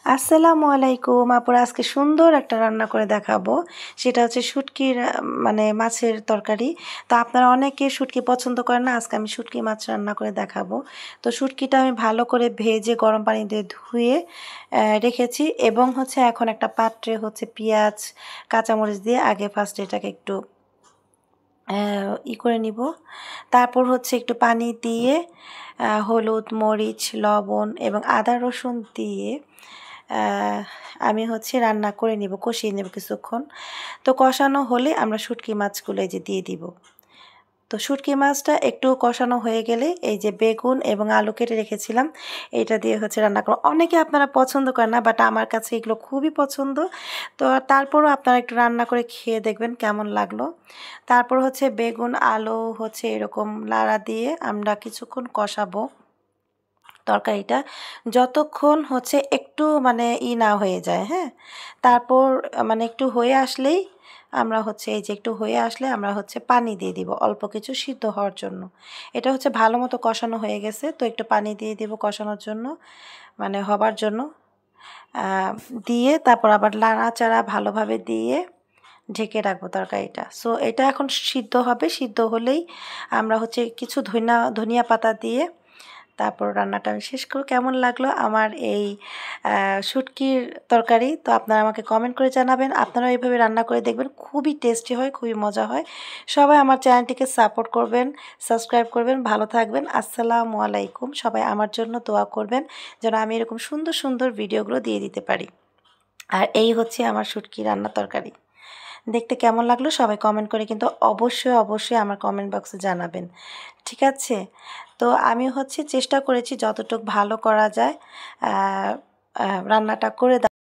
আসসালামু আলাইকুম আপুরা, আজকে সুন্দর একটা রান্না করে দেখাবো। সেটা হচ্ছে শুটকির মানে মাছের তরকারি। তো আপনারা অনেকে শুটকি পছন্দ করেন না, আজকে আমি শুটকি মাছ রান্না করে দেখাবো। তো শুটকিটা আমি ভালো করে ভেজে গরম পানি দিয়ে ধুয়ে রেখেছি এবং হচ্ছে এখন একটা পাত্রে হচ্ছে পেঁয়াজ কাঁচামরিচ দিয়ে আগে ফার্স্ট এটাকে একটু করে নিব। তারপর হচ্ছে একটু পানি দিয়ে হলুদ মরিচ লবণ এবং আদা রসুন দিয়ে আমি হচ্ছে রান্না করে নিব, কষিয়ে নেব কিছুক্ষণ। তো কষানো হলে আমরা শুটকি মাছগুলো এই যে দিয়ে দিব। তো শুটকি মাছটা একটু কষানো হয়ে গেলে এই যে বেগুন এবং আলু কেটে রেখেছিলাম এটা দিয়ে হচ্ছে রান্না করব। অনেকে আপনারা পছন্দ করেন না, বাট আমার কাছে এগুলো খুবই পছন্দ। তো তারপরও আপনারা একটু রান্না করে খেয়ে দেখবেন কেমন লাগলো। তারপর হচ্ছে বেগুন আলু হচ্ছে এরকম লাড়া দিয়ে আমরা কিছুক্ষণ কষাবো তরকারিটা, যতক্ষণ হচ্ছে একটু মানে না হয়ে যায়। হ্যাঁ, তারপর মানে একটু হয়ে আসলেই আমরা হচ্ছে এই যে একটু হয়ে আসলে আমরা হচ্ছে পানি দিয়ে দিব অল্প কিছু সিদ্ধ হওয়ার জন্য। এটা হচ্ছে ভালো মতো কষানো হয়ে গেছে, তো একটু পানি দিয়ে দিব কষানোর জন্য, মানে হবার জন্য। দিয়ে তারপর আবার নাড়াচাড়া ভালোভাবে দিয়ে ঢেকে রাখবো তরকারিটা। সো এটা এখন সিদ্ধ হবে, সিদ্ধ হলেই আমরা হচ্ছে কিছু ধনিয়া পাতা দিয়ে তারপর রান্নাটা আমি শেষ করব। কেমন লাগলো আমার এই শুটকির তরকারি, তো আপনারা আমাকে কমেন্ট করে জানাবেন। আপনারাও এইভাবে রান্না করে দেখবেন, খুবই টেস্টি হয়, খুবই মজা হয়। সবাই আমার চ্যানেলটিকে সাপোর্ট করবেন, সাবস্ক্রাইব করবেন। ভালো থাকবেন। আসসালামু আলাইকুম। সবাই আমার জন্য দোয়া করবেন যেন আমি এরকম সুন্দর সুন্দর ভিডিওগুলো দিয়ে দিতে পারি। আর এই হচ্ছে আমার শুটকি রান্না তরকারি। দেখতে কেমন লাগলো সবাই কমেন্ট করে কিন্তু অবশ্যই অবশ্যই আমার কমেন্ট বক্সে জানাবেন, ঠিক আছে? তো আমি হচ্ছে চেষ্টা করেছি যতটুকু ভালো করা যায় রান্নাটা করে